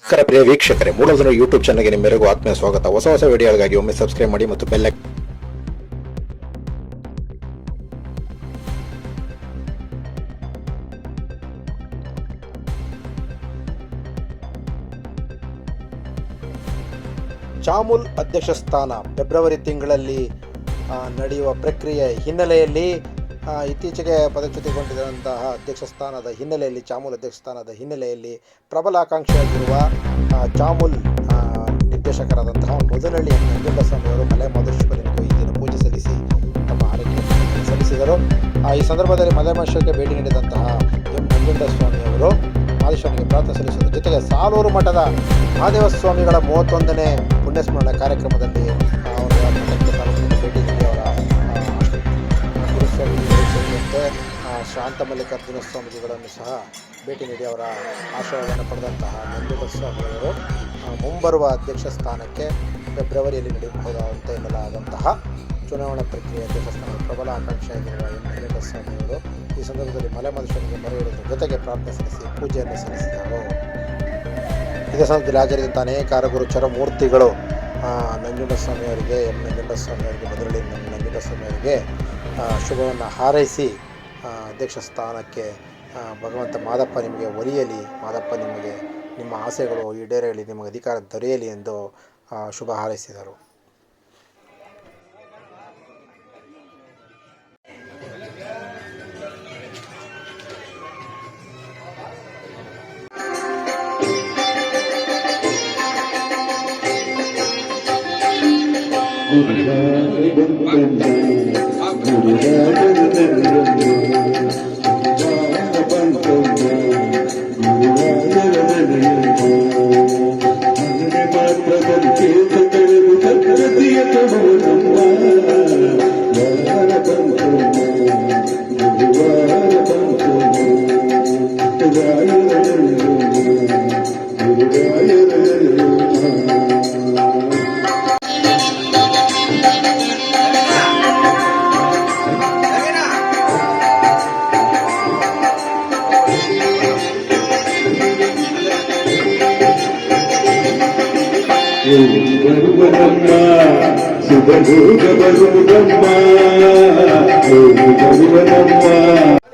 ಪ್ರಿಯ ವೀಕ್ಷಕರೇ, ಮೂಲಧನ ಯೂಟ್ಯೂಬ್ ಚಾನಲ್ಗೆ ನಿಮ್ಮೆಲ್ಲರಿಗೂ ಆತ್ಮೀಯ ಸ್ವಾಗತ. ಹೊಸ ವಿಡಿಯೋಗಳಿಗಾಗಿ ಒಮ್ಮೆ ಸಬ್ಸ್ಕ್ರೈಬ್ ಮಾಡಿ ಮತ್ತು ಬೆಲ್ ಚಾಮುಲ್ ಅಧ್ಯಕ್ಷ ಸ್ಥಾನ ಫೆಬ್ರವರಿ ತಿಂಗಳಲ್ಲಿ ನಡೆಯುವ ಪ್ರಕ್ರಿಯೆ ಹಿನ್ನೆಲೆಯಲ್ಲಿ ಇತ್ತೀಚೆಗೆ ಪದಚ್ಯುತಿಗೊಂಡಿರುವಂತಹ ಅಧ್ಯಕ್ಷ ಸ್ಥಾನದ ಹಿನ್ನೆಲೆಯಲ್ಲಿ ಚಾಮುಲ್ ಅಧ್ಯಕ್ಷ ಸ್ಥಾನದ ಹಿನ್ನೆಲೆಯಲ್ಲಿ ಪ್ರಬಲ ಆಕಾಂಕ್ಷಿಯಾಗಿರುವ ಚಾಮುಲ್ ನಿರ್ದೇಶಕರಾದಂತಹ ಮೊದಲಹಳ್ಳಿ ನಂಜುಂಡಸ್ವಾಮಿ ಅವರು ಮಲೆ ಮಹದೇಶ್ವರನಿಗೂ ಈ ದಿನ ಪೂಜೆ ಸಲ್ಲಿಸಿ ತಮ್ಮ ಆರೈಕೆಯನ್ನು ಸಲ್ಲಿಸಿದರು. ಈ ಸಂದರ್ಭದಲ್ಲಿ ಮಲೆ ಮಹದೇಶ್ವರಕ್ಕೆ ಭೇಟಿ ನೀಡಿದಂತಹ ನಂಜುಂಡಸ್ವಾಮಿ ಅವರು ಮಹದೇಶ್ವರನಿಗೆ ಪ್ರಾರ್ಥನೆ ಸಲ್ಲಿಸಿದರು. ಜೊತೆಗೆ ಸಾಲೂರು ಮಠದ ಮಹಾದೇವ ಸ್ವಾಮಿಗಳ 31ನೇ ಪುಣ್ಯಸ್ಮರಣೆ ಕಾರ್ಯಕ್ರಮದಲ್ಲಿ ಅವರ ಮಠಕ್ಕೆ ಭೇಟಿ ನೀಡಿ ಅವರ ಗುರುಸ್ವಾಮಿಗಳು ಸೇರಿದಂತೆ ಶಾಂತ ಮಲ್ಲಿಕಾರ್ಜುನ ಸ್ವಾಮೀಜಿಗಳನ್ನು ಸಹ ಭೇಟಿ ನೀಡಿ ಅವರ ಆಶೀರ್ವಾದವನ್ನು ಪಡೆದಂತಹ ನಂಜುಂಡಸ್ವಾಮಿಯವರು ಮುಂಬರುವ ಅಧ್ಯಕ್ಷ ಸ್ಥಾನಕ್ಕೆ ಫೆಬ್ರವರಿಯಲ್ಲಿ ನಡೆಯಬಹುದಾದಂತೆ ಎನ್ನಲಾದಂತಹ ಚುನಾವಣಾ ಪ್ರಕ್ರಿಯೆ ಅಧ್ಯಕ್ಷ ಸ್ಥಾನದ ಪ್ರಬಲ ಆಕಾಂಕ್ಷಿಯಾಗಿರುವ ನಂಜುಂಡಸ್ವಾಮಿಯವರು ಈ ಸಂದರ್ಭದಲ್ಲಿ ಮಲೆ ಮಹದೇಶ್ವರನಿಗೆ ಮೊರೆ ಇಡುವುದರ ಜೊತೆಗೆ ಪ್ರಾರ್ಥನೆ ಸಲ್ಲಿಸಿ ಪೂಜೆಯನ್ನು ಸಲ್ಲಿಸಿದರು. ಇದೇ ಸಂದರ್ಭದಲ್ಲಿ ಹಾಜರಿದ್ದಂಥ ಅನೇಕ ಗುರುಚರ ಮೂರ್ತಿಗಳು ನಂಜುಂಡಸ್ವಾಮಿ ಅವರಿಗೆ ಮೊದಲನೇ ನಂಜುಂಡಸ್ವಾಮಿ ಅವರಿಗೆ ಶುಭವನ್ನು ಹಾರೈಸಿ ಅಧ್ಯಕ್ಷ ಸ್ಥಾನಕ್ಕೆ ಭಗವಂತ ಮಾದಪ್ಪ ನಿಮಗೆ ಒಲಿಯಲಿ, ಮಾದಪ್ಪ ನಿಮಗೆ ನಿಮ್ಮ ಆಸೆಗಳು ಈಡೇರಲಿ, ನಿಮಗೆ ಅಧಿಕಾರ ದೊರೆಯಲಿ ಎಂದು ಶುಭ ಹಾರೈಸಿದರು. ಬರುವನಮ್ಮ ಶುಭ ಬರುವುದಮ್ಮ ಬರುವನಮ್ಮ